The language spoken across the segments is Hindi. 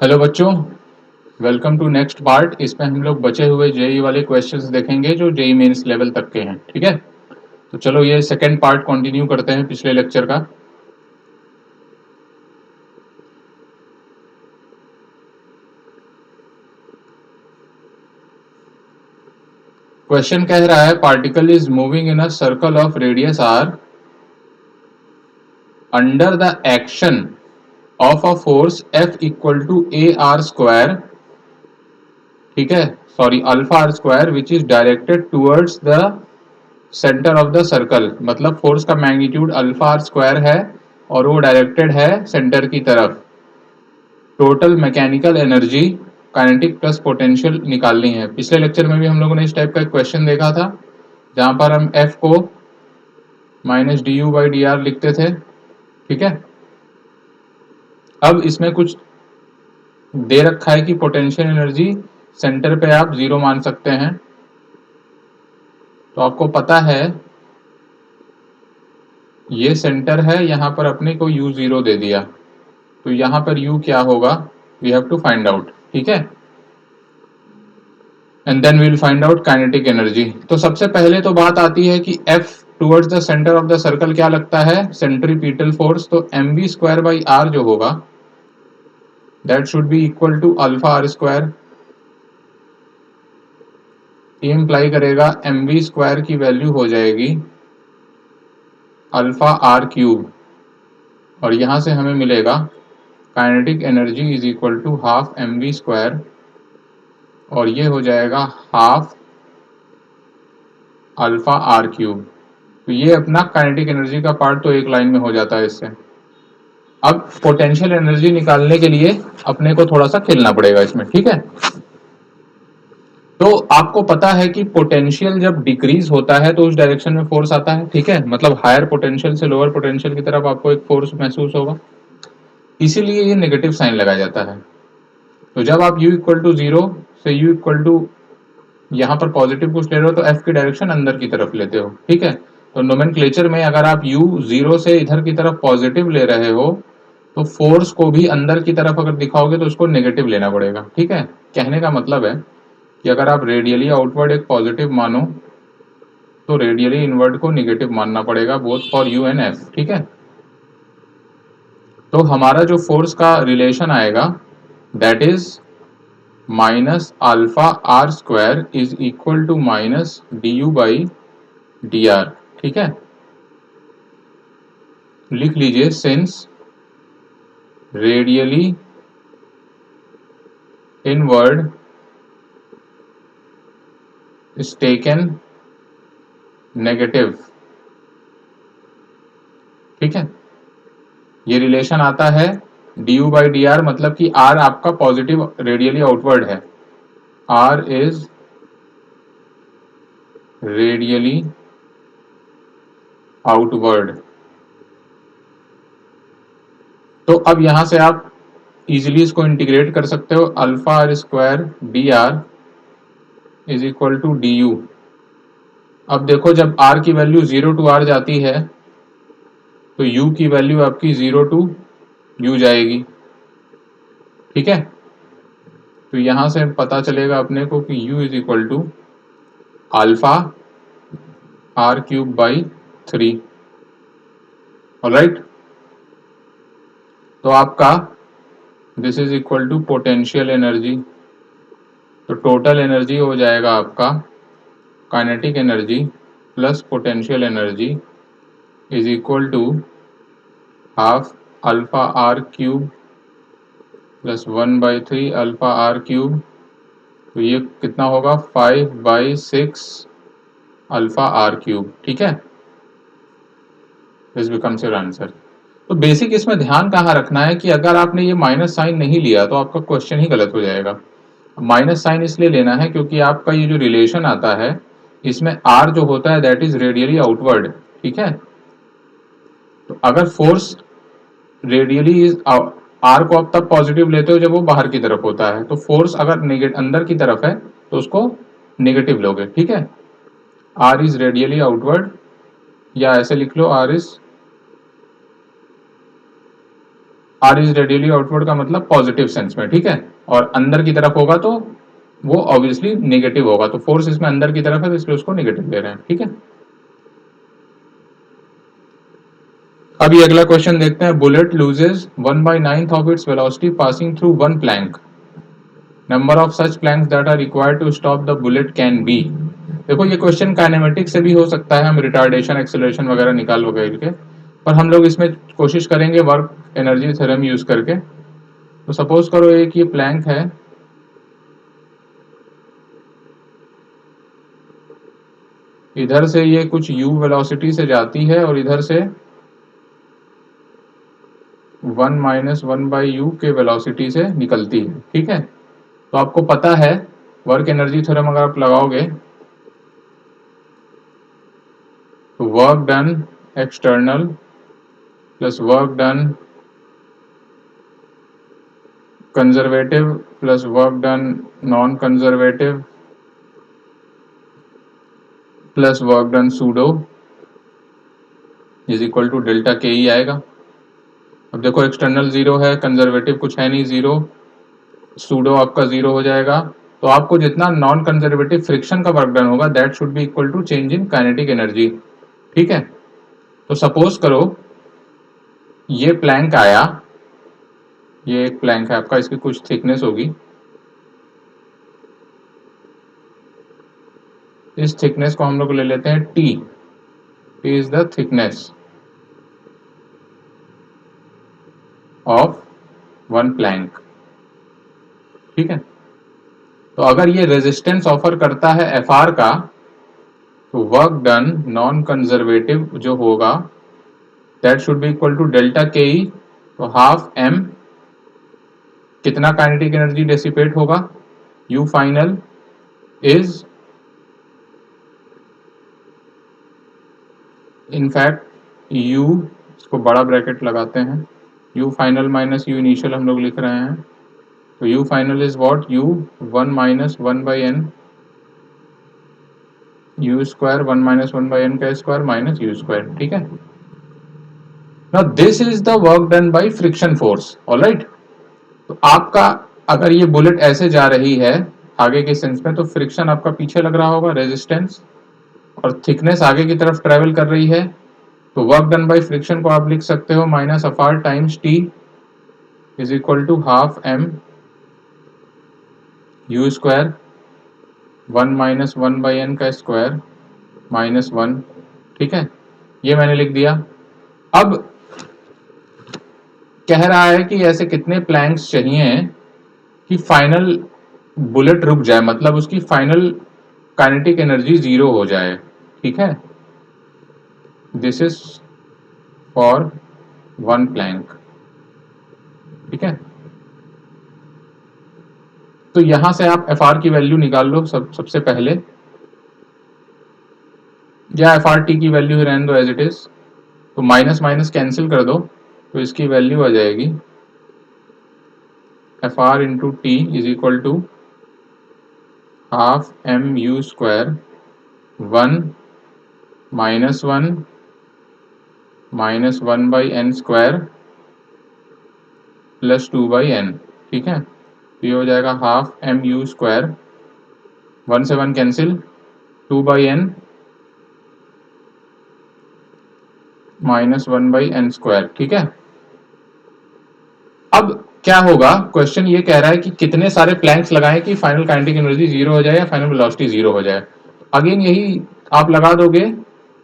हेलो बच्चों, वेलकम टू नेक्स्ट पार्ट। इसमें हम लोग बचे हुए जेई वाले क्वेश्चंस देखेंगे जो जेई मेंस लेवल तक के हैं। ठीक है, तो चलो ये सेकंड पार्ट कंटिन्यू करते हैं पिछले लेक्चर का। क्वेश्चन कह रहा है particle is moving in a circle of radius R under the action of a force F equal to A R square, ठीक है, sorry alpha R square which is directed towards the centre of the circle. मतलब फोर्स का मैग्नीट्यूड अल्फा आर स्क्वायर है और वो डायरेक्टेड है सेंटर की तरफ। Total mechanical energy kinetic plus potential निकालनी है। पिछले लेक्चर में भी हम लोगों ने इस टाइप का एक क्वेश्चन देखा था जहां पर हम एफ को minus D U by D are लिखते थे। ठीक है, अब इसमें कुछ दे रखा है कि पोटेंशियल एनर्जी सेंटर पे आप जीरो मान सकते हैं। तो आपको पता है ये सेंटर है, यहां पर अपने को यू जीरो दे दिया, तो यहां पर यू क्या होगा we have to find out. ठीक है, and then we will find out kinetic energy. तो सबसे पहले तो बात आती है कि F towards the centre of the circle क्या लगता है, सेंट्रीपिटल फोर्स। तो mv स्क्वायर बाई आर जो होगा that should be equal to alpha R square. ये इंप्लाई करेगा mv स्क्वायर की वैल्यू हो जाएगी अल्फा आर क्यूब, और यहां से हमें मिलेगा kinetic energy is equal to half mv square, और ये हो जाएगा हाफ अल्फा आर क्यूब। तो ये अपना काइनेटिक एनर्जी का पार्ट तो एक लाइन में हो जाता है इससे। अब पोटेंशियल एनर्जी निकालने के लिए अपने को थोड़ा सा खेलना पड़ेगा इसमें। ठीक है, तो आपको पता है कि पोटेंशियल जब डिक्रीज होता है तो उस डायरेक्शन में फोर्स आता है। ठीक है, मतलब हायर पोटेंशियल से लोअर पोटेंशियल की तरफ आपको एक फोर्स महसूस होगा, इसीलिए ये नेगेटिव साइन लगाया जाता है। तो जब आप u इक्वल टू जीरो से u इक्वल टू यहाँ पर पॉजिटिव कुछ ले रहे हो तो f की डायरेक्शन अंदर की तरफ लेते हो। ठीक है, तो नोमेनक्लेचर में अगर आप u जीरो से इधर की तरफ पॉजिटिव ले रहे हो तो फोर्स को भी अंदर की तरफ अगर दिखाओगे तो उसको नेगेटिव लेना पड़ेगा। ठीक है, कहने का मतलब है कि अगर आप रेडियली आउटवर्ड एक पॉजिटिव मानो तो रेडियली इनवर्ड को नेगेटिव मानना पड़ेगा, both for U and F. ठीक है, तो हमारा जो फोर्स का रिलेशन आएगा that is minus alpha R square is equal to minus D U by D R. ठीक है, लिख लीजिए since radially inward is taken negative. ठीक है, ये रिलेशन आता है D U by D R, मतलब कि आर आपका पॉजिटिव रेडियली आउटवर्ड है, आर इज रेडियली आउटवर्ड। तो अब यहां से आप इजिली इसको इंटीग्रेट कर सकते हो, alpha R square D R is equal to D U. अब देखो जब आर की वैल्यू जीरो टू आर जाती है तो u की वैल्यू आपकी जीरो टू u जाएगी। ठीक है, तो यहां से पता चलेगा अपने को कि u is equal to alpha R cube by three. Alright, तो आपका this is equal to potential energy. तो टोटल एनर्जी हो जाएगा आपका kinetic energy plus potential energy is equal to half alpha R cube plus one by three alpha R cube. तो ये कितना होगा 5/6 अल्फा आर क्यूब। ठीक है, दिस बिकम्स योर आंसर। तो बेसिक इसमें ध्यान कहाँ रखना है कि अगर आपने ये माइनस साइन नहीं लिया तो आपका क्वेश्चन ही गलत हो जाएगा। माइनस साइन इसलिए लेना है क्योंकि आपका ये जो रिलेशन आता है इसमें आर जो होता है दैट इज रेडियली आउटवर्ड। ठीक है, तो अगर फोर्स रेडियली इज आर को आप तब पॉजिटिव लेते हो जब वो बाहर की तरफ होता है, तो फोर्स अगर अंदर की तरफ है तो उसको नेगेटिव लोगे। ठीक है, आर इज रेडियली आउटवर्ड, या ऐसे लिख लो r is r is radially outward का मतलब पॉजिटिव सेंस में, ठीक है, और अंदर की तरफ होगा तो वो ऑब्वियसली नेगेटिव होगा, तो फोर्स इसमें अंदर की तरफ है तो इसलिए उसको नेगेटिव ले रहे हैं, ठीक है। अभी अगला क्वेश्चन देखते हैं। Bullet loses 1/9 of its velocity passing through one plank, number of such planks that are required to stop the bullet can be. देखो ये क्वेश्चन काइनेमेटिक्स से भी हो सकता है, हम रिटार्डेशन एक्सेलरेशन वगैरह निकाल वगैरह के, पर हम लोग इसमें कोशिश करेंगे वर्क एनर्जी थ्योरम यूज करके। तो सपोज करो एक ये प्लैंक है, इधर से ये कुछ u वेलोसिटी से जाती है और इधर से 1 - 1/u के वेलोसिटी से निकलती है, ठीक है। तो आपको पता है वर्क एनर्जी थ्योरम अगर आप लगाओगे तो work done external plus work done conservative plus work done non conservative plus work done pseudo is equal to delta K ही आएगा। अब देखो एक्सटर्नल जीरो है, कंजर्वेटिव कुछ है नहीं जीरो, सूडो आपका जीरो हो जाएगा। तो आपको जितना नॉन कंजर्वेटिव फ्रिक्शन का वर्क डन होगा that should be equal to change in kinetic energy, ठीक है। तो सपोज करो ये प्लैंक आया, ये एक प्लैंक है आपका, इसकी कुछ थिकनेस होगी, इस थिकनेस को हम लोग ले लेते हैं T, T is the thickness of one plank, ठीक है। तो अगर ये रेजिस्टेंस ऑफर करता है एफ आर का, तो वर्क डन नॉन कंजर्वेटिव जो होगा that should be equal to delta K E, तो हाफ एम, कितना काइनेटिक एनर्जी डेसिपेट होगा, U final is in fact U, इसको बड़ा ब्रैकेट लगाते हैं, U final minus U initial हम लोग लिख रहे हैं, तो U final is what, U 1 - 1/n U square 1 - 1/n का स्क्वायर माइनस यू स्क्वायर, ठीक है। Now this is the work done by friction force, alright. तो आपका अगर ये बुलेट ऐसे जा रही है आगे के सेंस में, तो फ्रिक्शन आपका पीछे लग रहा होगा रेजिस्टेंस, और थिकनेस आगे की तरफ ट्रेवल कर रही है, तो वर्क डन बाय फ्रिक्शन को आप लिख सकते हो minus F R times T is equal to half M you square 1 - 1/n का स्क्वायर माइनस 1, ठीक है। ये मैंने लिख दिया। अब कह रहा है कि ऐसे कितने प्लैंक्स चाहिए कि फाइनल बुलेट रुक जाए, मतलब उसकी फाइनल काइनेटिक एनर्जी जीरो हो जाए, ठीक है। This is for one plank, ठीक है। तो यहां से आप एफ आर की वैल्यू निकाल लो सबसे पहले, या एफ आर टी की वैल्यू ही रहने दो एज इट इज, तो माइनस माइनस कैंसिल कर दो, तो इसकी वैल्यू आ जाएगी F R into T is equal to half M you square 1 - 1 -1/n square plus 2/n, ठीक है। तो ये हो जाएगा हाफ एम यू स्क्वायर, 1 से 1 कैंसिल, 2/n -1/n स्क्वायर, ठीक है। अब क्या होगा, क्वेश्चन ये कह रहा है कि कितने सारे प्लैंक्स लगाएं कि फाइनल काइनेटिक एनर्जी जीरो हो जाए या फाइनल वेलोसिटी जीरो हो जाए। अगेन यही आप लगा दोगे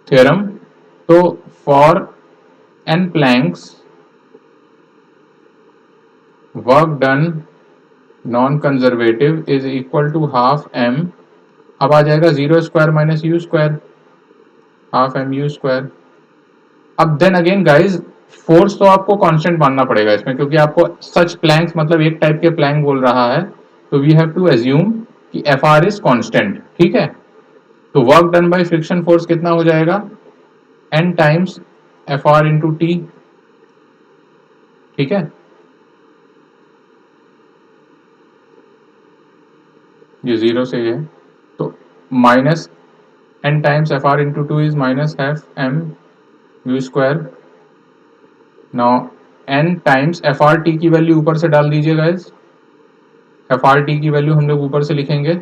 थ्योरम, तो for n planks work done non conservative is equal to half M, अब आ जाएगा zero square minus U square, half M you square. अब देन अगेन गाइज फोर्स तो आपको कांस्टेंट मानना पड़ेगा इसमें, क्योंकि आपको सच प्लैंक्स मतलब एक टाइप के प्लैंक बोल रहा है, तो वी हैव टू एज्यूम कि एफ आर इज कांस्टेंट, ठीक है। तो work done by friction force कितना हो जाएगा, N times F R into T, ठीक है। ये जीरो से है, तो minus N times F R into two is minus half M you square. Now n times F R T की वैल्यू ऊपर से डाल दीजिए गाइस। एफ आर टी की वैल्यू हम लोग ऊपर से लिखेंगे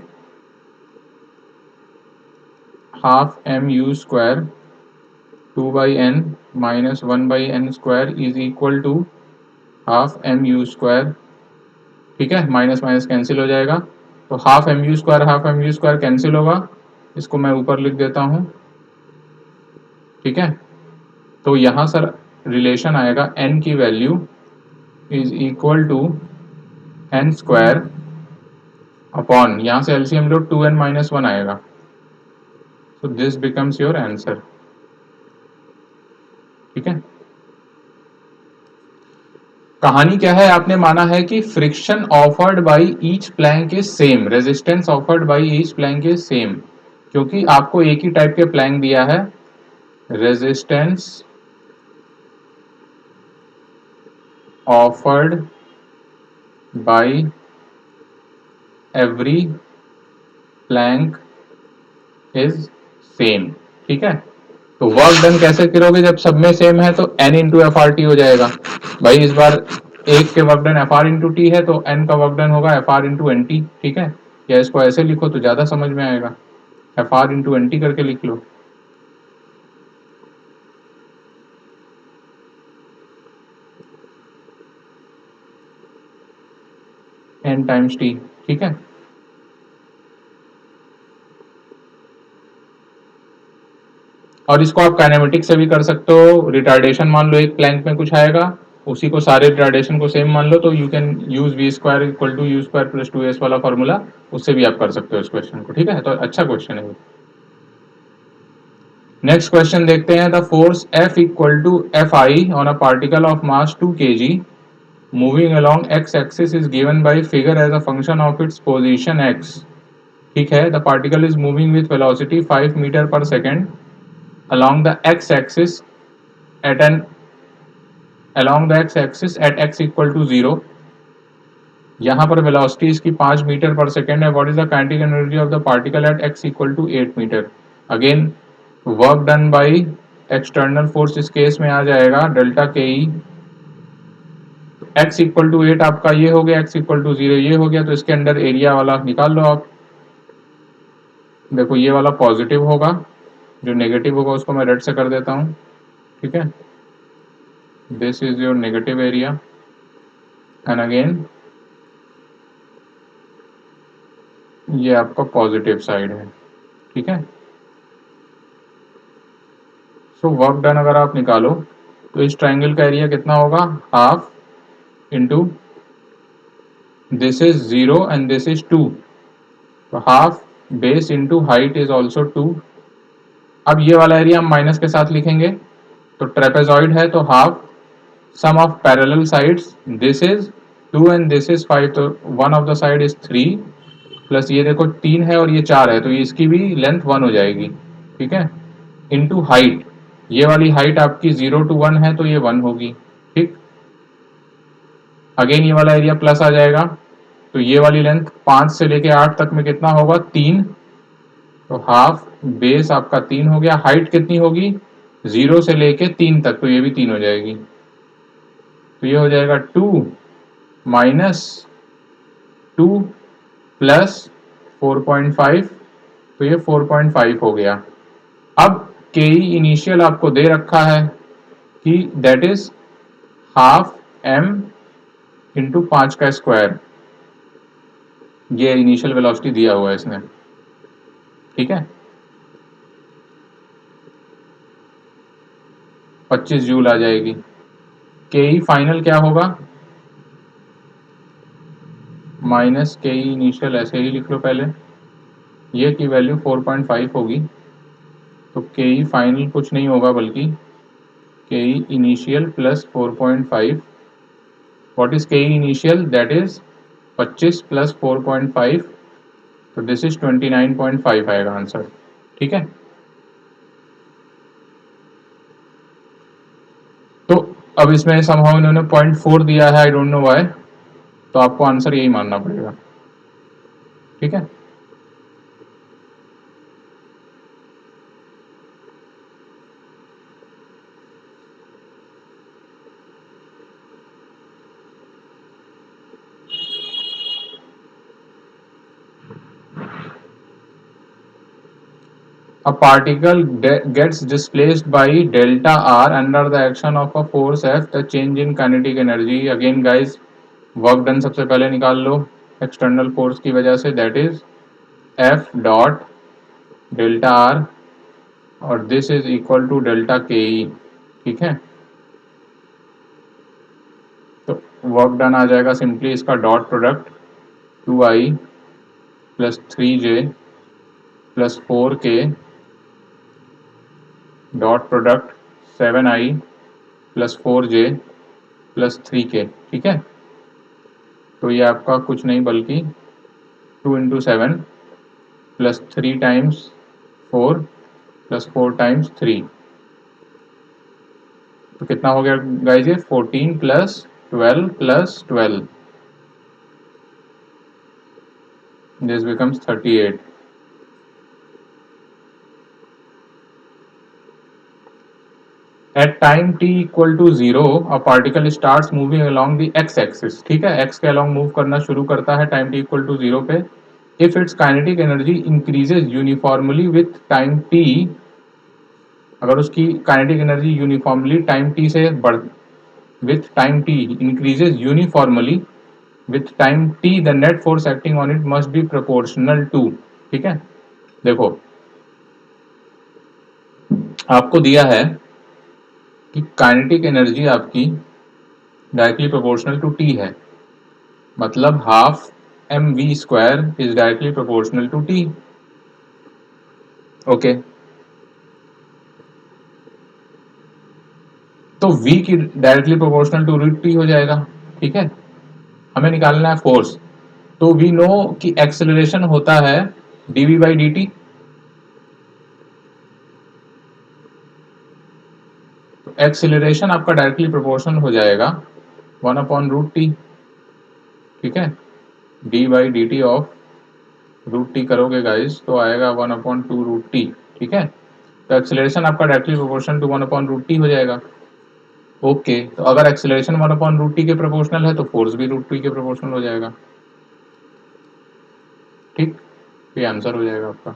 half M you square 2/n minus 1/n square is equal to half M you square. ठीक है, माइनस माइनस कैंसिल हो जाएगा, तो half M you square cancel होगा, इसको मैं ऊपर लिख देता हूं। ठीक है, तो यहां सर रिलेशन आएगा n की value is equal to n square upon, यहां से एलसीएम लो 2n माइनस 1 आएगा, so this becomes your answer। ठीक है, कहानी क्या है, आपने माना है कि friction offered by each plank is same, resistance offered by each plank is same, क्योंकि आपको एक ही टाइप के प्लैंक दिया है, resistance offered by every plank is same. ठीक है, तो वर्क डन कैसे करोगे, जब सब में सेम है तो n into F R T हो जाएगा। भाई इस बार एक के work done F R into T है, तो n का वर्क डन होगा F R into N T. ठीक है, या इसको ऐसे लिखो तो ज्यादा समझ में आएगा, F R into N T करके लिख लो। n times T. ठीक है, और इसको आप काइनेमेटिक से भी कर सकते हो। रिटार्डेशन मान लो एक प्लैंक में कुछ आएगा, उसी को सारे रिटार्डेशन को सेम मान लो, तो you can use v square equal to you square plus 2s वाला फॉर्मूला, उससे भी आप कर सकते हो इस क्वेश्चन को। ठीक है, तो अच्छा क्वेश्चन है। नेक्स्ट क्वेश्चन देखते हैं, the force F equal to F I on a particle of mass 2 kg moving along x axis is given by figure as a function of its position x। ठीक है, the particle is moving with velocity 5 metre per second along the x axis at an along the x axis at x equal to 0। यहाँ पर वेलोसिटी इसकी 5 मीटर पर सेकेंड है। What is the kinetic energy of the particle at x equal to 8 metre. Again work done by external force इस केस में आ जाएगा delta K E. x equal to 8 आपका ये हो गया, x इक्वल टू 0 ये हो गया, तो इसके अंदर एरिया वाला निकाल लो आप। देखो ये वाला पॉजिटिव होगा, जो नेगेटिव होगा उसको मैं रेड से कर देता हूँ। ठीक है, this is your negative area and again ये आपका पॉजिटिव साइड है। ठीक है, सो वर्क डन अगर आप निकालो तो इस ट्राइंगल का एरिया कितना होगा, half into this is 0 and this is 2, तो half base into height is also 2। अब ये वाला एरिया हम माइनस के साथ लिखेंगे, तो ट्रेपेजॉइड है तो half sum of parallel sides this is 2 and this is 5, तो one of the side is 3 plus ये देखो 3 है और ये 4 है, तो इसकी भी लेंथ 1 हो जाएगी। ठीक है, इंटू हाइट, ये वाली हाइट आपकी 0 to 1 है तो ये 1 होगी। ठीक, अगेन ये वाला एरिया प्लस आ जाएगा, तो ये वाली लेंथ 5 से लेके 8 तक में कितना होगा, 3, तो हाफ बेस आपका 3 हो गया। हाइट कितनी होगी, 0 से लेके 3 तक, तो ये भी 3 हो जाएगी, तो ये हो जाएगा 2 माइनस 2 प्लस 4.5, तो ये 4.5 हो गया। अब के इनिशियल आपको दे रखा है कि that is half M into 5 का स्क्वायर, ये इनिशियल वेलोसिटी दिया हुआ है इसने। ठीक है, 25 जूल आ जाएगी। के ई फाइनल क्या होगा, माइनस के ई इनिशियल, ऐसे ही लिख लो पहले, ये की वैल्यू 4.5 होगी, तो के ई फाइनल कुछ नहीं होगा बल्कि के ई इनिशियल प्लस 4.5। व्हाट इज के ई इनिशियल, दैट इज 25 प्लस 4.5, तो दिस इज 29.5 आएगा आंसर। ठीक है, तो अब इसमें समहाउ इन्होंने 0.4 दिया है, आई डोंट नो व्हाई, तो आपको आंसर यही मानना पड़ेगा। ठीक है, A particle gets displaced by delta r under the action of a force F. The change in kinetic energy, again guys, work done सबसे पहले निकाल लो एक्सटर्नल फोर्स की वजह से, that is F dot delta r और this is equal to delta K E. ठीक है, तो वर्क डन आ जाएगा सिंपली इसका dot product 2i plus 3j plus 4k dot product 7i plus 4j plus 3k। ठीक है, तो ये आपका कुछ नहीं बल्कि 2 into 7 plus 3 times 4 plus 4 times 3, तो कितना हो गया गाइज ये 14 plus 12 plus 12, this becomes 38। At time t equal to 0, a particle starts moving along the x axis। ठीक है, x के along मूव करना शुरू करता है time t equal to 0 पे। If its kinetic energy increases uniformly with time t, अगर उसकी kinetic energy uniformly time t से बढ़ with time t increases uniformly with time t, the net force acting on it must be proportional to। ठीक है, देखो आपको दिया है कि काइनेटिक एनर्जी आपकी डायरेक्टली प्रोपोर्शनल टू टी है, मतलब half M we square is directly proportional to T. Okay, तो v की directly proportional to root T हो जाएगा। ठीक है, हमें निकालना है फोर्स, तो वी नो कि एक्सेलरेशन होता है dv बाई डी टी, तो एक्सेलरेशन आपका डायरेक्टली प्रोपोर्शनल हो जाएगा 1 अपॉन रूट टी। ठीक है, D by D T of root T करोगे गाइस तो आएगा 1 अपॉन 2 रूट टी। ठीक है, तो एक्सेलरेशन आपका directly proportional to 1 upon root T हो जाएगा। ओके, तो अगर एक्सेलरेशन 1 अपॉन रूट टी के प्रोपोर्शनल है तो फोर्स भी रूट टी के प्रोपोर्शनल हो जाएगा। ठीक, ये आंसर हो जाएगा आपका।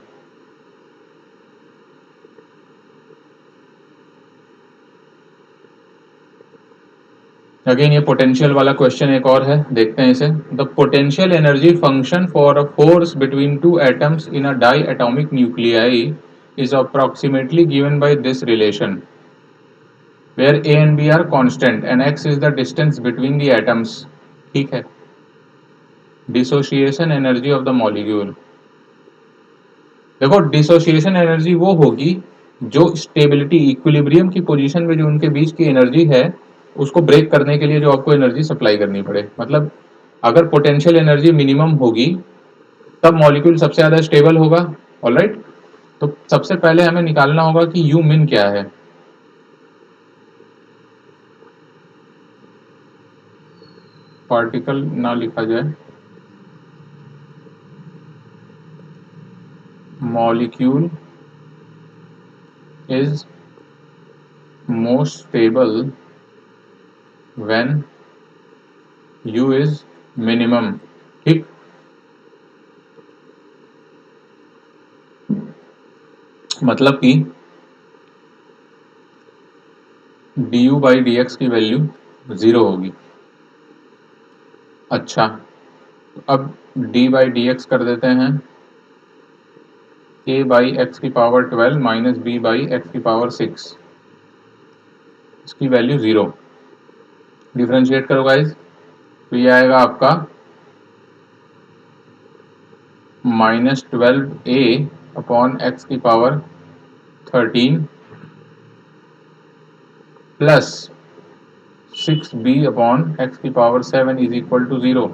अगेन ये पोटेंशियल वाला क्वेश्चन एक और है, देखते हैं इसे। The potential energy function for a force between two atoms in a diatomic nuclei is approximately given by this relation where a and b are constant and x is the distance between the atoms। ठीक है, dissociation energy of the molecule, देखो डिसोसिएशन एनर्जी वो होगी जो स्टेबिलिटी इक्विलिब्रियम की पोजीशन में जो उनके बीच की एनर्जी है उसको ब्रेक करने के लिए जो आपको एनर्जी सप्लाई करनी पड़े। मतलब अगर पोटेंशियल एनर्जी मिनिमम होगी तब मॉलिक्यूल सबसे ज्यादा स्टेबल होगा। ऑलराइट, तो सबसे पहले हमें निकालना होगा कि यू मिन क्या है। पार्टिकल ना लिखा जाए, molecule is most stable when U is minimum। ठीक, मतलब कि du बाई डी एक्स की वैल्यू 0 होगी। अच्छा, अब d बाई डी एक्स कर देते हैं a बाई एक्स की power 12 minus b by x की पावर 6, इसकी वैल्यू 0। डिफरेंशिएट करो गाइज, तो ये आएगा आपका -12a अपॉन एक्स की power 13 plus 6b upon X की पावर 7 इज इक्वल टू 0।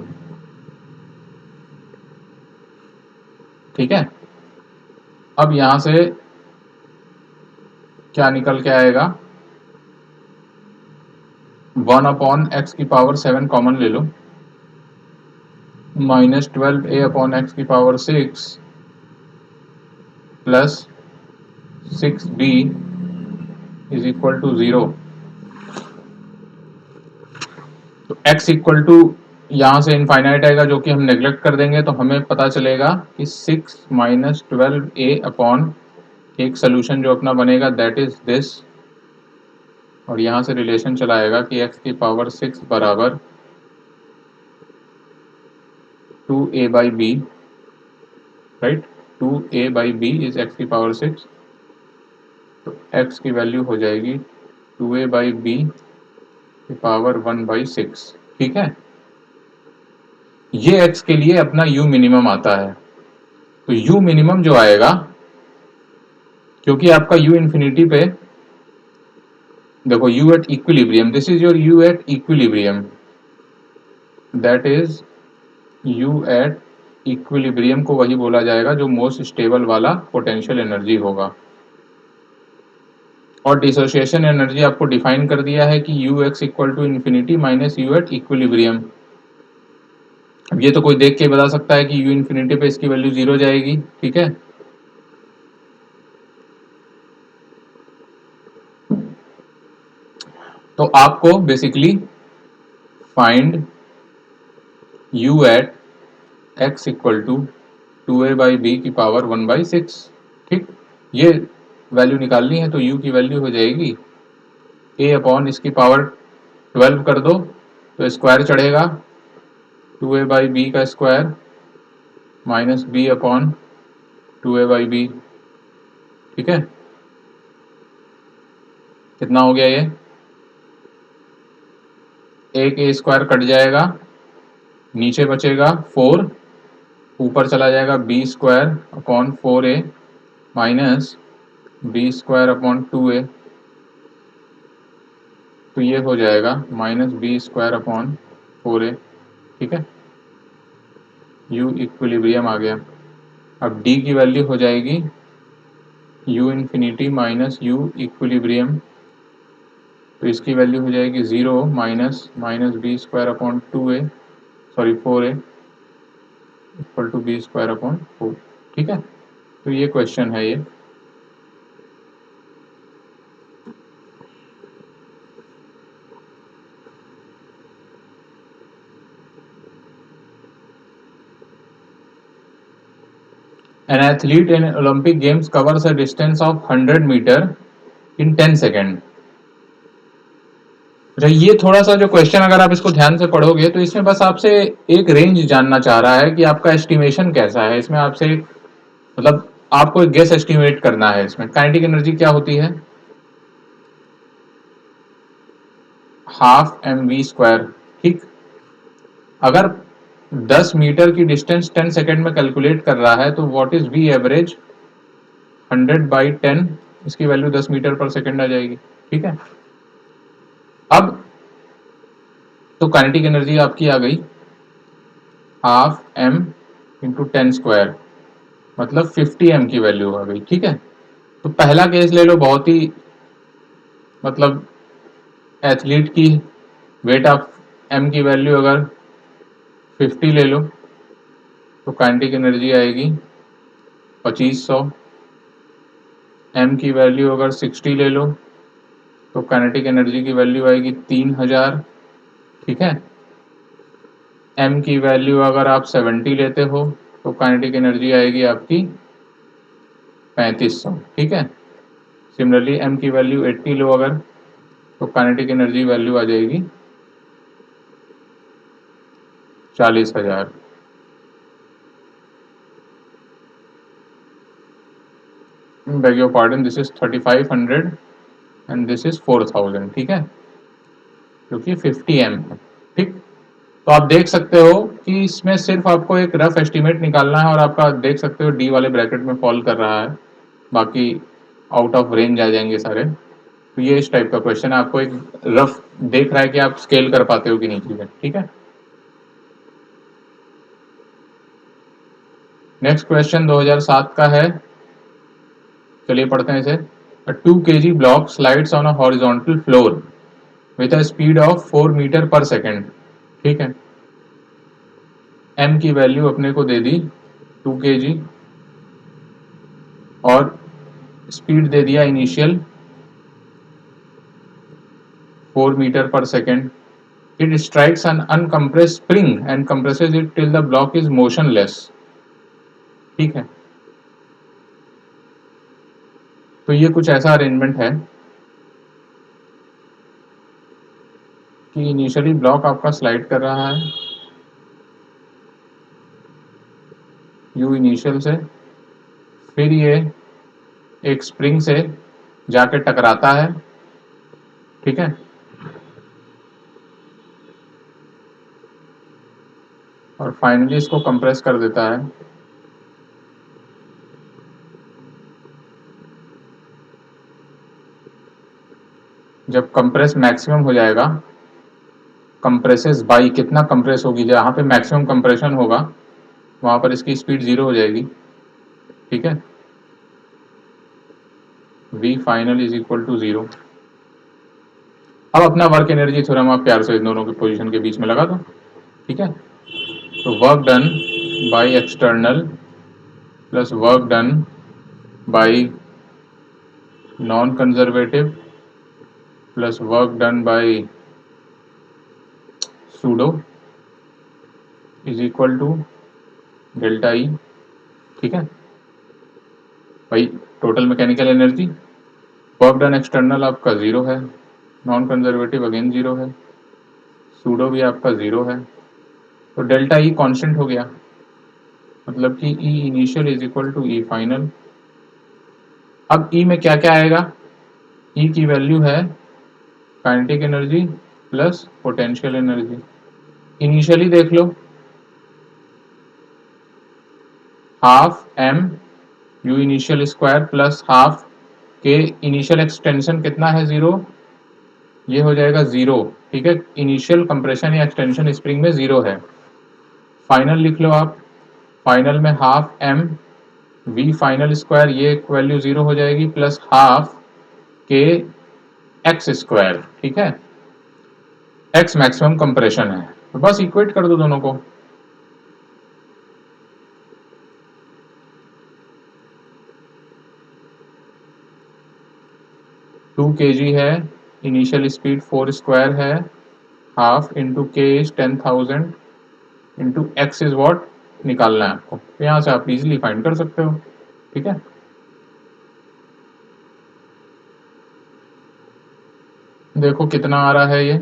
ठीक है, अब यहां से क्या निकल के आएगा, 1 अपॉन एक्स की पावर 7 कॉमन ले लो, -12a अपॉन एक्स की power 6 plus 6b is equal to 0। तो x इक्वल टू यहां से इनफाइनाइट आएगा जो कि हम नेग्लेक्ट कर देंगे, तो हमें पता चलेगा कि 6 माइनस 12a अपॉन एक सोल्यूशन जो अपना बनेगा दैट इज दिस, और यहाँ से रिलेशन चला आएगा कि x की पावर 6 बराबर 2a by B, right. 2a by B is x की पावर 6, तो x की वैल्यू हो जाएगी 2a बाई बी की पावर 1/6, ठीक है। ये x के लिए अपना u मिनिमम आता है। तो u मिनिमम जो आएगा, क्योंकि आपका u इंफिनिटी पे, देखो u at equilibrium, this is your u at equilibrium, that is u at equilibrium को वही बोला जाएगा जो मोस्ट स्टेबल वाला पोटेंशियल एनर्जी होगा। और डिसोसिएशन एनर्जी आपको डिफाइन कर दिया है कि u x equal to infinity minus u at equilibrium. अब ये तो कोई देख के बता सकता है कि u इन्फिनिटी पे इसकी वैल्यू 0 जाएगी, ठीक है। तो आपको basically find u at x equal to 2a by B की पावर 1/6, ठीक। ये वैल्यू निकालनी है, तो u की वैल्यू हो जाएगी a अपॉन इसकी पावर 12 कर दो तो स्क्वायर चढ़ेगा, 2a बाई बी का square minus b upon 2a by B, ठीक है। कितना हो गया ये, एक a स्क्वायर कट जाएगा, नीचे बचेगा 4, ऊपर चला जाएगा B square upon 4a minus B square upon 2a, तो ये हो जाएगा minus B square upon 4a, ठीक है। u इक्विलिब्रियम आ गया। अब d की वैल्यू हो जाएगी u infinity minus u equilibrium, तो इसकी वैल्यू हो जाएगी 0 minus minus B square upon 2a, sorry 4a equal to B square upon 4, ठीक है। तो ये क्वेश्चन है ये। An athlete in Olympic Games covers a distance of 100 meter in 10 second. ये थोड़ा सा जो क्वेश्चन अगर आप इसको ध्यान से पढ़ोगे तो इसमें बस आपसे एक रेंज जानना चाह रहा है कि आपका एस्टिमेशन कैसा है। इसमें आपसे मतलब आपको एक गेस एस्टिमेट करना है। इसमें काइनेटिक एनर्जी क्या होती है, हाफ mv स्क्वायर, ठीक। अगर 10 मीटर की डिस्टेंस 10 सेकेंड में कैलकुलेट कर रहा है तो व्हाट इज v एवरेज, 100/10, इसकी वैल्यू 10 मीटर पर सेकेंड आ जाएगी, ठीक है। अब तो काइनेटिक एनर्जी आपकी आ गई हाफ m इंटू 10 स्क्वायर, मतलब 50m की वैल्यू आ गई, ठीक है। तो पहला केस ले लो, बहुत ही मतलब एथलीट की वेट ऑफ m की वैल्यू अगर 50 ले लो तो काइनेटिक एनर्जी आएगी 2500। m की वैल्यू अगर 60 ले लो तो काइनेटिक एनर्जी की वैल्यू आएगी 3000, ठीक है। m की वैल्यू अगर आप 70 लेते हो तो काइनेटिक एनर्जी आएगी आपकी 3500, ठीक है। सिमिलरली m की वैल्यू 80 लो अगर, तो काइनेटिक एनर्जी वैल्यू आ जाएगी 40,000। Bag your pardon, this is 3500 and this is 4000, ठीक है, क्योंकि 50m है, ठीक। तो आप देख सकते हो कि इसमें सिर्फ आपको एक रफ एस्टिमेट निकालना है और आपका देख सकते हो डी वाले ब्रैकेट में फॉल कर रहा है, बाकी आउट ऑफ रेंज आ जाएंगे सारे। तो ये इस टाइप का क्वेश्चन है, आपको एक रफ देख रहा है कि आप स्केल कर पाते हो कि नहीं चीजें, ठीक है। नेक्स्ट क्वेश्चन 2007 का है, चलिए पढ़ते हैं इसे। A 2 kg block slides on a horizontal floor with a speed of 4 metre per second, ठीक है। m की वैल्यू अपने को दे दी 2 kg और स्पीड दे दिया initial 4 metre per second. It strikes an uncompressed spring and compresses it till the block is motionless, ठीक है। तो ये कुछ ऐसा अरेंजमेंट है कि इनिशियली ब्लॉक आपका स्लाइड कर रहा है यू इनिशियल से, फिर ये एक स्प्रिंग से जाके टकराता है, ठीक है, और फाइनली इसको कंप्रेस कर देता है। जब कंप्रेस मैक्सिमम हो जाएगा, कंप्रेसेस बाई कितना कंप्रेस होगी, जहाँ पे मैक्सिमम कंप्रेशन होगा वहाँ पर इसकी स्पीड 0 हो जाएगी, ठीक है, v final is equal to 0। अब अपना वर्क एनर्जी थ्योरम आप प्यार से इन दोनों की पोजीशन के बीच में लगा दो, ठीक है। तो work done by external plus work done by non conservative plus work done by pseudo is equal to delta E, ठीक है भाई। Total mechanical energy, work done external आपका 0 है, नॉन कंजर्वेटिव अगेन 0 है, सूडो भी आपका 0 है, तो डेल्टा ई कांस्टेंट हो गया, मतलब कि E initial is equal to E final. अब ई में क्या क्या आएगा, ई की वैल्यू है kinetic energy plus potential energy. Initially देख लो, half M u initial square plus half k initial extension कितना है 0, ये हो जाएगा 0, ठीक है। इनिशियल कंप्रेशन या एक्सटेंशन स्प्रिंग में 0 है। फाइनल लिख लो आप, फाइनल में half M v final square, ये वैल्यू 0 हो जाएगी, plus half k x square, ठीक है, एक्स मैक्सिमम कंप्रेशन है, तो बस इक्वेट कर दो दोनों को। टू के जी है, इनिशियल स्पीड 4 स्क्वायर है, हाफ इंटू के is 10,000 into x is what निकालना है आपको, तो यहाँ से आप इजीली फाइंड कर सकते हो, ठीक है। देखो कितना आ रहा है ये,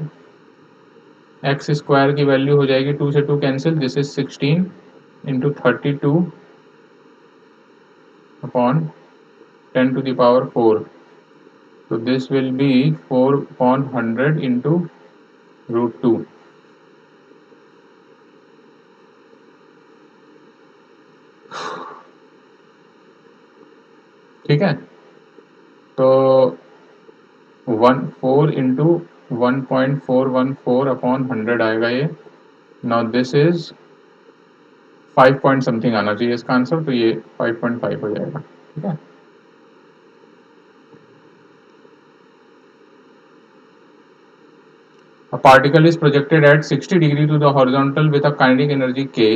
एक्स स्क्वायर की वैल्यू हो जाएगी 2 से 2 cancel, this is 16 into 32 upon 10 to the power 4, so this will be 4 upon 100 into root 2, ठीक है। तो 4 इंटू 1.414 अपॉन 100 आएगा ये। Now this is 5 point something आना चाहिए इसका आंसर, तो ये 5.5 हो जाएगा, ठीक है। A particle is projected at 60 degree to the horizontal with a kinetic energy K.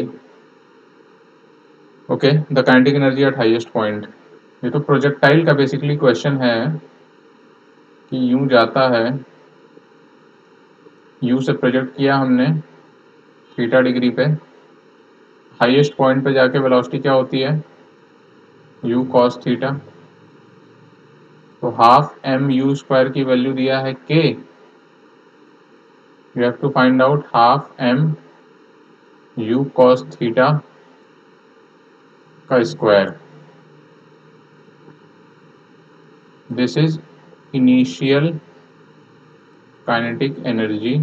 Okay, the kinetic energy at highest point. ये तो प्रोजेक्टाइल का बेसिकली क्वेश्चन है कि यूं जाता है, यू से प्रोजेक्ट किया हमने थीटा डिग्री पे, हाईएस्ट पॉइंट पे जाके वेलोसिटी क्या होती है, यू कॉस थीटा। तो हाफ एम यू स्क्वायर की वैल्यू दिया है के, you have to find out half M u cos theta का स्क्वायर। This is initial kinetic energy,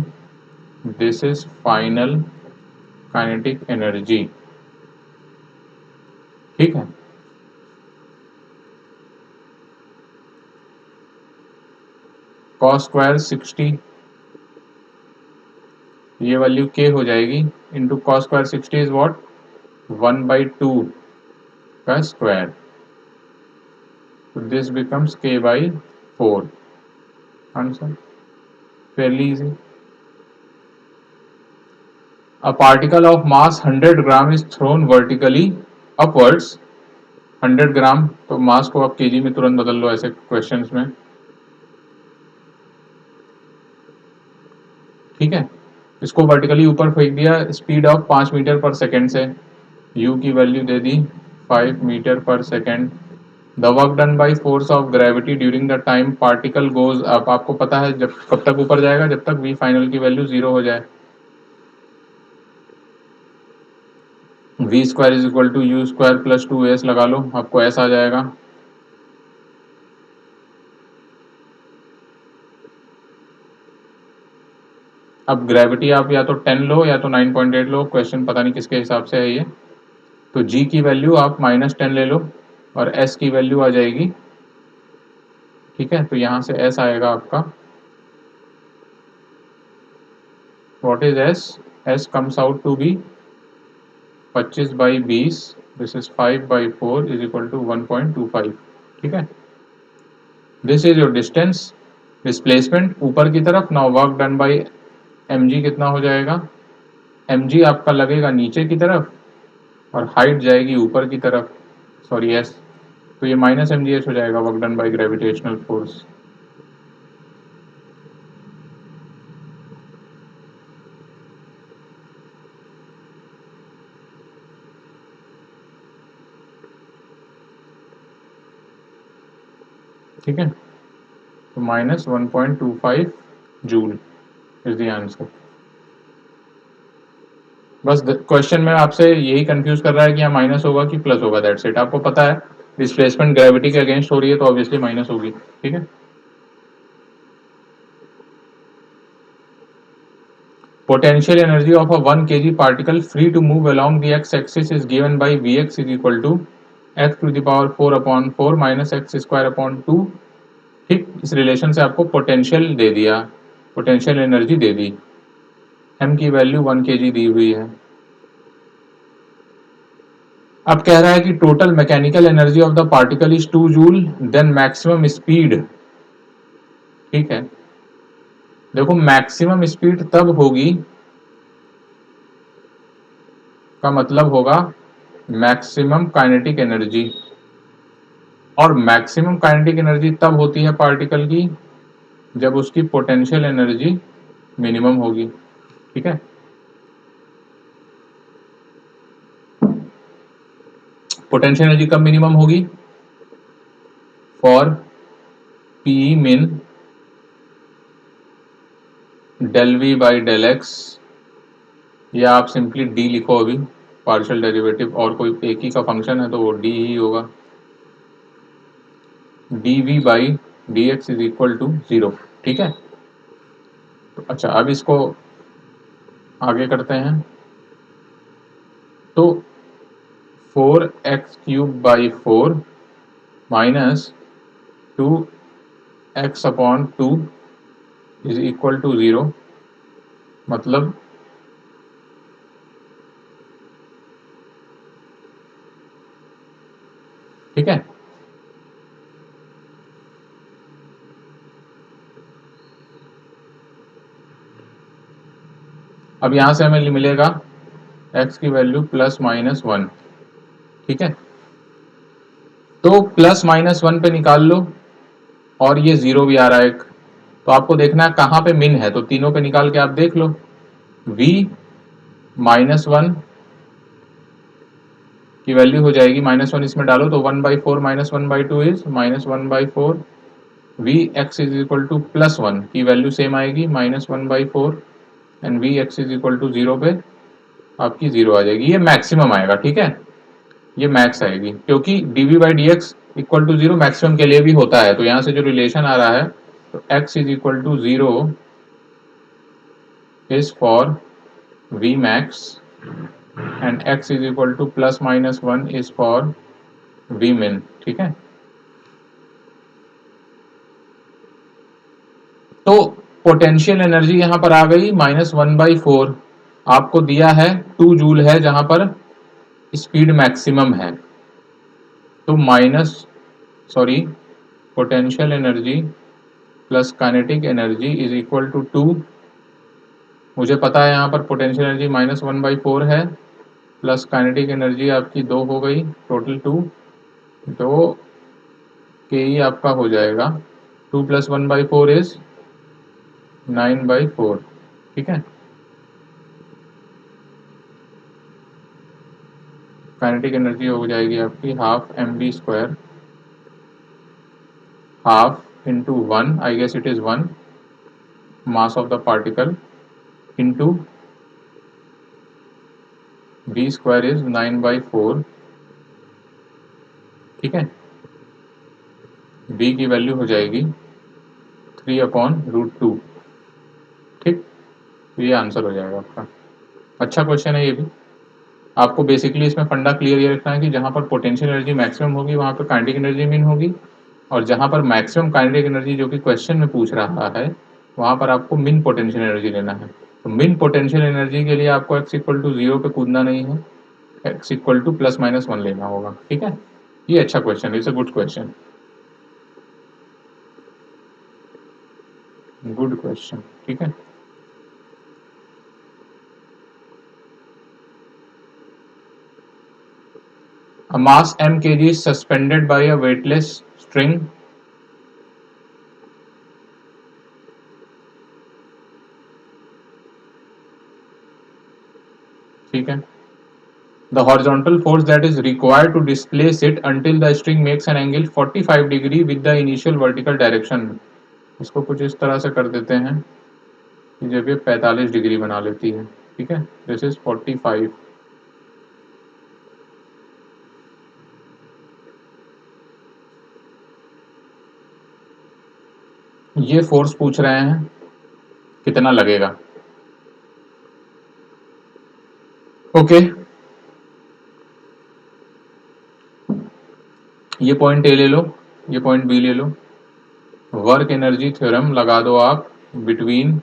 this is final kinetic energy, ठीक है। कॉस स्क्वायर 60, ये वैल्यू के हो जाएगी, into cos square 60 is what 1/2 का स्क्वायर, तो this becomes k by 4, answer fairly easy. A particle of mass 100 gram is thrown vertically upwards, 100 ग्राम, तो मास को आप केजी में तुरंत बदल लो ऐसे क्वेश्चंस में, ठीक है। इसको वर्टिकली ऊपर फेंक दिया, speed of 5 metre per second से, u की value they the 5 metre per second, the work done by force of gravity during the time particle goes up, आपको पता है जब कब तक ऊपर जाएगा, जब तक वी फाइनल की वैल्यू 0 हो जाए। V square is equal to you square plus 2s लगा लो, आपको ऐसा आ जाएगा। अब ग्रेविटी आप या तो 10 लो या तो 9.8 लो, क्वेश्चन पता नहीं किसके हिसाब से है ये। तो g की वैल्यू आप -10 ले लो और s की वैल्यू आ जाएगी, ठीक है। तो यहाँ से s आएगा आपका, what is s? s comes out to be 25/20, this is 5/4 is equal to 1.25, ठीक है। This is your distance, displacement ऊपर की तरफ। Now work done by mg कितना हो जाएगा, mg आपका लगेगा नीचे की तरफ और हाइट जाएगी ऊपर की तरफ, सॉरी s, तो ये -mgs हो जाएगा work done by gravitational force. ठीक है, तो -1.25 जूल इज द आंसर। बस क्वेश्चन में आपसे यही कंफ्यूज कर रहा है कि यहाँ माइनस होगा कि प्लस होगा, दैट्स इट। आपको पता है डिस्प्लेसमेंट ग्रेविटी के अगेंस्ट हो रही है तो ऑब्वियसली माइनस होगी, ठीक है। Potential energy of a 1 kg particle free to move along the x-axis is given by Vx is equal to x to the power 4/4 minus x square upon 2। ठीक, इस रिलेशन से आपको पोटेंशियल दे दिया, पोटेंशियल एनर्जी दे दी, m की वैल्यू 1 kg दी हुई है। अब कह रहा है कि total mechanical energy of the particle is 2 joule, then maximum speed, ठीक है। देखो मैक्सिमम स्पीड तब होगी, का मतलब होगा मैक्सिमम काइनेटिक एनर्जी, और मैक्सिमम काइनेटिक एनर्जी तब होती है पार्टिकल की जब उसकी पोटेंशियल एनर्जी मिनिमम होगी, ठीक है। पोटेंशियल एनर्जी कब मिनिमम होगी, for P min del V by del X, या आप सिंपली डी लिखो अभी, पार्शियल डेरिवेटिव, और कोई एक ही का फंक्शन है तो वो डी ही होगा, D V by D X is equal to 0, ठीक है। तो अच्छा अब इसको आगे करते हैं, तो 4x³ by 4 minus 2x/2 is equal to 0, मतलब ठीक है। अब यहां से हमें मिलेगा x की वैल्यू +-1, ठीक है। तो +-1 पे निकाल लो, और ये 0 भी आ रहा है एक, तो आपको देखना है कहां पे मिन है, तो तीनों पे निकाल के आप देख लो। v -1 की वैल्यू हो जाएगी, -1 इसमें डालो तो 1/4 -1/2 is -1/4, v x is equal to +1 की वैल्यू सेम आएगी -1/4, and v x is equal to 0 पे आपकी 0 आ जाएगी, ये मैक्सिमम आएगा, ठीक है। ये मैक्स आएगी क्योंकि dv by D x equal to 0 maximum के लिए भी होता है, तो यहां से जो रिलेशन आ रहा है, तो x is equal to 0 is for v max and x is equal to +-1 is for v min, ठीक है। तो पोटेंशियल एनर्जी यहां पर आ गई -1/4, आपको दिया है 2 जूल है जहां पर स्पीड मैक्सिमम है, तो potential energy plus kinetic energy is equal to 2। मुझे पता है यहाँ पर पोटेंशियल एनर्जी -1/4 है, प्लस काइनेटिक एनर्जी आपकी 2 हो गई, टोटल 2, तो के ही आपका हो जाएगा 2 + 1/4 इज 9/4, ठीक है। काइनेटिक एनर्जी हो जाएगी आपकी 12 mv² half into 1, I guess it is 1 mass of the particle into v square is 9/4, ठीक है। v की वैल्यू हो जाएगी 3/√2, ठीक। तो ये आंसर हो जाएगा आपका। अच्छा क्वेश्चन है ये भी। आपको बेसिकली इसमें फंडा क्लियर ये रखना है कि जहाँ पर पोटेंशियल एनर्जी मैक्सिमम होगी वहाँ पर काइनेटिक एनर्जी मिन होगी, और जहाँ पर मैक्सिमम काइनेटिक एनर्जी जो कि क्वेश्चन में पूछ रहा है वहाँ पर आपको मिन पोटेंशियल एनर्जी लेना है। तो मिन पोटेंशियल एनर्जी के लिए आपको x=0 पे कूदना नहीं है, x=±1 लेना होगा, ठीक है। ये अच्छा question, it's a good question, good question, ठीक है। A mass m kg is suspended by a weightless string ठीक है। The horizontal force that is required to displace it until the string makes an angle 45 degree with the initial vertical direction। इसको कुछ इस तरह से कर देते हैं कि जब ये 45 डिग्री बना लेती है, ठीक है। This is 45। ये फोर्स पूछ रहे हैं कितना लगेगा, ओके। ये पॉइंट ए ले लो, ये पॉइंट बी ले लो। वर्क एनर्जी थ्योरम लगा दो आप बिटवीन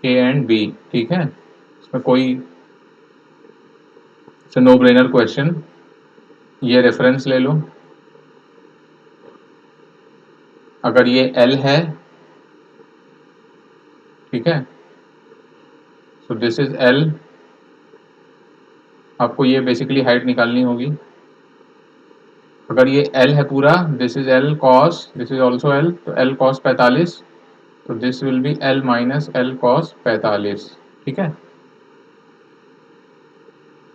ए एंड बी, ठीक है। इसमें कोई नो ब्रेनर क्वेश्चन। ये रेफरेंस ले लो। अगर ये एल है, ठीक है, सो दिस इज एल। आपको ये बेसिकली हाइट निकालनी होगी। अगर ये एल है पूरा, this is L cos, this is also L, तो एल कॉस 45, तो this will be L minus l cos 45, ठीक है।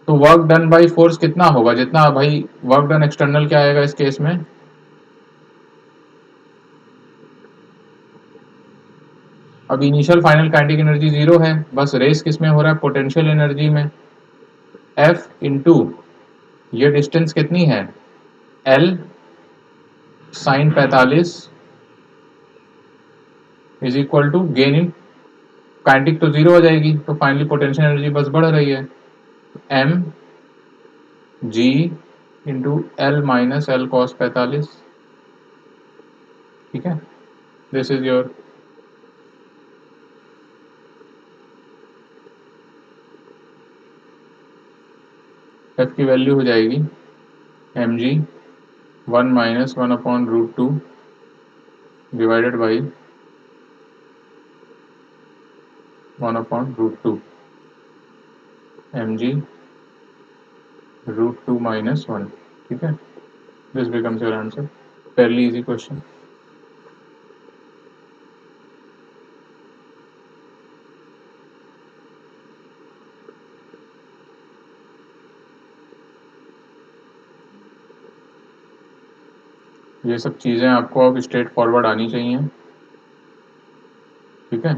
तो वर्क डन बाई फोर्स कितना होगा, जितना भाई वर्क डन एक्सटर्नल क्या आएगा इस केस में, अब इनिशियल फाइनल काइनेटिक एनर्जी 0 है, बस रेस किस में हो रहा है, पोटेंशियल एनर्जी में। एफ इंटू ये डिस्टेंस कितनी है, l sine 45 is equal to gain in kinetic तो 0 हो जाएगी, तो फाइनली पोटेंशियल एनर्जी बस बढ़ रही है, m g into l minus l cos 45, ठीक है। दिस इज योर एफ की वैल्यू हो जाएगी m g 1 - 1/√2 divided by 1/√2 m g √2 - 1, ठीक है। This becomes your answer. Fairly easy question. ये सब चीज़ें आपको अब स्ट्रेट फॉरवर्ड आनी चाहिए, ठीक है।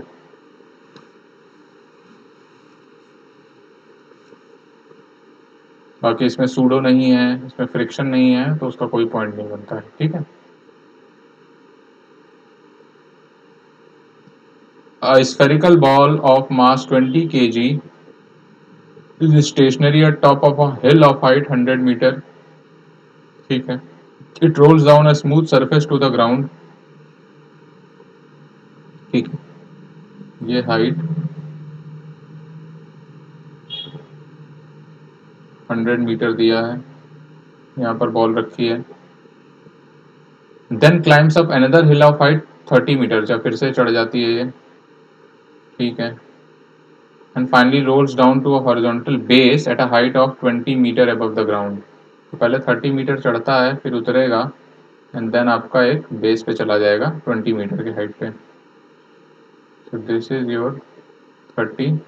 बाकी इसमें सूडो नहीं है, इसमें फ्रिक्शन नहीं है, तो उसका कोई पॉइंट नहीं बनता है, ठीक है। A spherical ball of mass 20 kg is stationary at top of a hill of height 100 meter, ठीक है। It rolls down a smooth surface to the ground, ठीक है। ये हाइट 100 मीटर दिया है, यहाँ पर बॉल रखी है। Then climbs up another hill of height 30 metre, जब फिर से चढ़ जाती है ये, ठीक है। And finally rolls down to a horizontal base at a height of 20 metre above the ground. तो पहले 30 मीटर चढ़ता है, फिर उतरेगा, एंड देन आपका एक बेस पे चला जाएगा 20 मीटर की हाइट पे। So this is your 30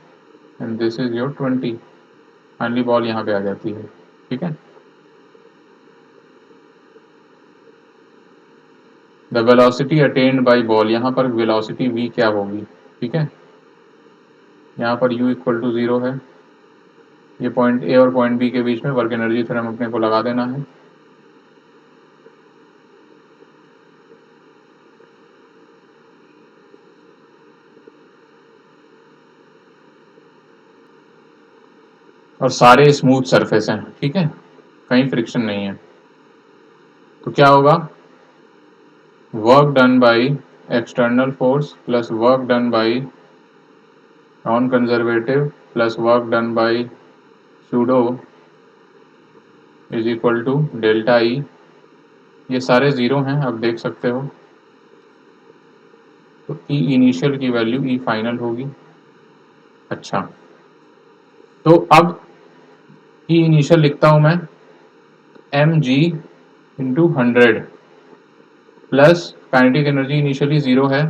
and this is your 20। Finally ball यहाँ पे आ जाती है, ठीक है। The velocity attend by ball, यहाँ पर वेलोसिटी v क्या होगी, ठीक है, यहाँ पर u इक्वल टू 0 है, ये पॉइंट ए और पॉइंट बी के बीच में वर्क एनर्जी थ्योरम अपने को लगा देना है। और सारे स्मूथ सरफेस हैं, ठीक है, कहीं फ्रिक्शन नहीं है। तो क्या होगा, work done by external force plus work done by non conservative plus work done by pseudo is equal to delta E. ये सारे जीरो हैं, आप देख सकते हो। तो ई इनिशियल की वैल्यू ई फाइनल होगी। अच्छा, तो अब ई इनिशियल लिखता हूं मैं m g into 100 plus kinetic energy initially 0 है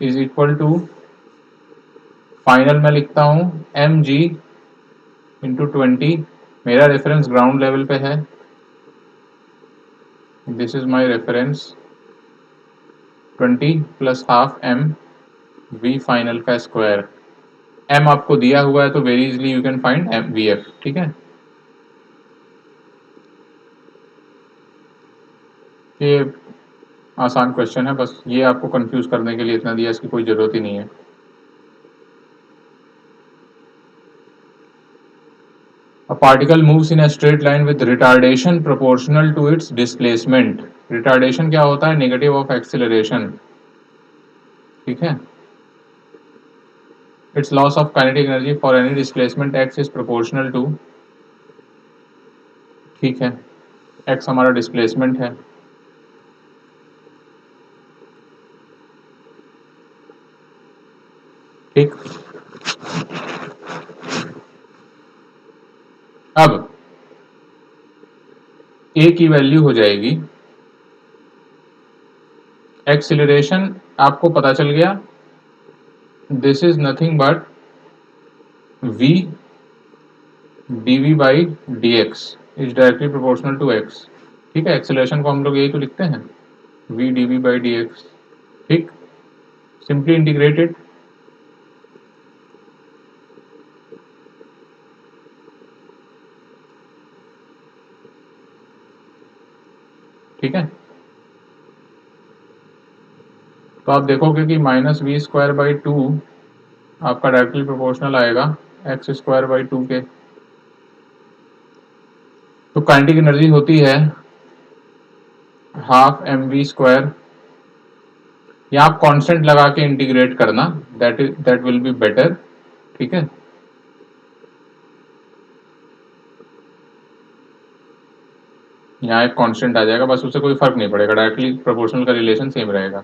इज इक्वल टू फाइनल में लिखता हूं एम जी इंटू 20। मेरा रेफरेंस ग्राउंड लेवल पे है, this is my reference, 20 plus half M v final का स्क्वायर। एम आपको दिया हुआ है तो very easily you can find m v f, ठीक है। ये आसान क्वेश्चन है, बस ये आपको कंफ्यूज करने के लिए इतना दिया, इसकी कोई जरूरत ही नहीं है। A particle moves in a straight line with retardation proportional to its displacement. Retardation क्या होता है, नेगेटिव ऑफ एक्सिलरेशन, ठीक है। Its loss of kinetic energy for any displacement x is proportional to, ठीक है, x हमारा डिस्प्लेसमेंट है। ठीक, अब a की वैल्यू हो जाएगी, एक्सिलरेशन आपको पता चल गया, this is nothing but v dv by dx is directly proportional to x, ठीक है। एक्सिलरेशन को हम लोग यही तो लिखते हैं, v dv बाई dx, ठीक, सिंपली इंटीग्रेटेड। ठीक है, तो आप देखोगे कि माइनस वी स्क्वायर बाई 2 आपका डायरेक्टली प्रोपोर्शनल आएगा एक्स स्क्वायर बाई 2 के। तो काइनेटिक एनर्जी होती है हाफ एम वी स्क्वायर, यहाँ आप कांस्टेंट लगा के इंटीग्रेट करना, दैट विल बी बेटर, ठीक है। यहाँ एक कांस्टेंट आ जाएगा, बस उससे कोई फर्क नहीं पड़ेगा, डायरेक्टली प्रोपोर्शनल का रिलेशन सेम रहेगा।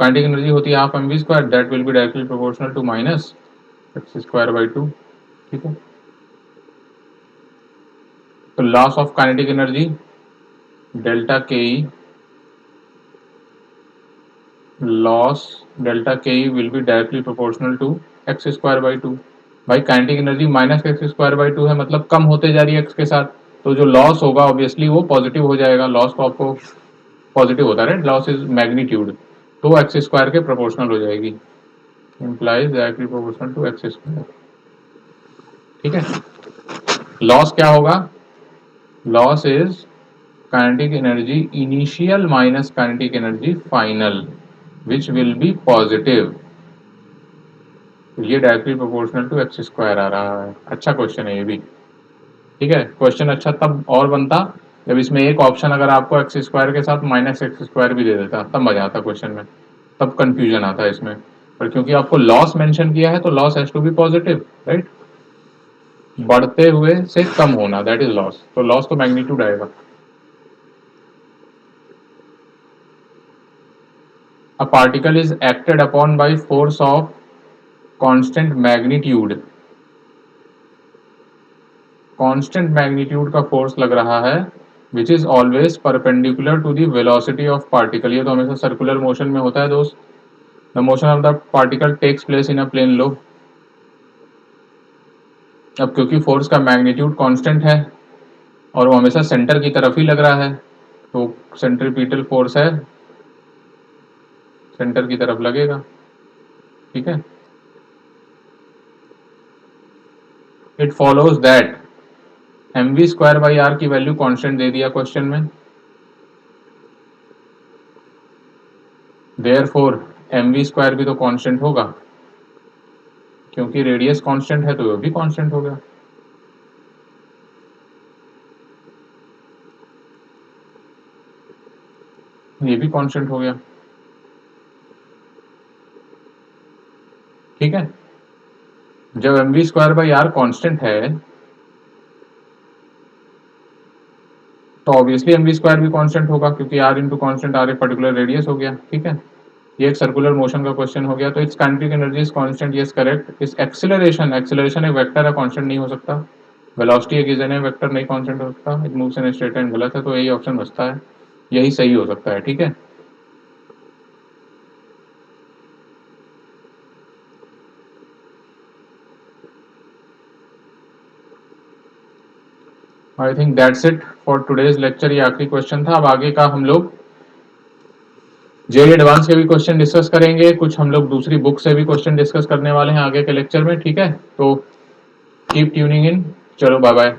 काइनेटिक एनर्जी होती है half M we square, that will be directly proportional to minus x square by 2, ठीक है। तो loss of kinetic energy delta K E, loss delta K E will be directly proportional to x square by 2। भाई kinetic energy minus x square by 2 है, मतलब कम होते जा रही है एक्स के साथ, तो जो लॉस होगा ऑब्वियसली वो पॉजिटिव हो जाएगा। लॉस तो आपको पॉजिटिव होता है, लॉस इज मैग्नीट्यूड, तो एक्स स्क्वायर के प्रोपोर्शनल हो जाएगी, implies directly proportional to x square, ठीक है। लॉस क्या होगा, loss is kinetic energy initial minus kinetic energy final which will be positive, ये directly proportional to x square आ रहा है। अच्छा क्वेश्चन है ये भी, ठीक है। क्वेश्चन अच्छा तब और बनता जब इसमें एक ऑप्शन अगर आपको एक्स स्क्वायर के साथ माइनस एक्स स्क्वायर भी दे देता, तब मजा आता क्वेश्चन में, तब कंफ्यूजन आता है इसमें। पर क्योंकि आपको लॉस मेंशन किया है तो loss has to be positive, right, बढ़ते हुए से कम होना, दैट इज लॉस, तो लॉस तो मैग्नीट्यूड आएगा। A particle is acted upon by force of constant magnitude, constant magnitude का फोर्स लग रहा है which is always perpendicular to the velocity of particle. ये तो हमेशा सर्कुलर मोशन में होता है दोस्त, the motion of the particle takes place in a plane लो। अब क्योंकि फोर्स का मैग्नीट्यूड कांस्टेंट है और वो हमेशा सेंटर की तरफ ही लग रहा है, तो सेंट्रीपिटल फोर्स है सेंटर की तरफ लगेगा, ठीक है। It follows that mv square by r की वैल्यू कांस्टेंट दे दिया क्वेश्चन में, देयरफॉर mv स्क्वायर भी तो कांस्टेंट होगा, क्योंकि रेडियस कांस्टेंट है तो वो भी कांस्टेंट हो गया। ये भी कांस्टेंट हो गया, ठीक है। जब mv square by r constant है तो ऑब्वियसली mv स्क्वायर भी कांस्टेंट होगा, क्योंकि r इंटू कॉन्स्टेंट r एक पर्टिकुलर रेडियस हो गया, ठीक है। ये एक सर्कुलर मोशन का क्वेश्चन हो गया। तो it's kinetic energy is constant, yes correct. इस एक्सीलरेशन, एक्सीलरेशन एक वेक्टर है, कांस्टेंट नहीं हो सकता। वेलोसिटी एक गिवन है, वेक्टर नहीं कांस्टेंट हो सकता। It moves in straight line गलत है, तो यही ऑप्शन बचता है, यही सही हो सकता है, ठीक है। I think that's it for today's lecture. ये आखिरी क्वेश्चन था। अब आगे का हम लोग जेई एडवांस के भी क्वेश्चन डिस्कस करेंगे, कुछ हम लोग दूसरी बुक से भी क्वेश्चन डिस्कस करने वाले हैं आगे के लेक्चर में, ठीक है। तो कीप ट्यूनिंग इन। चलो बाय बाय।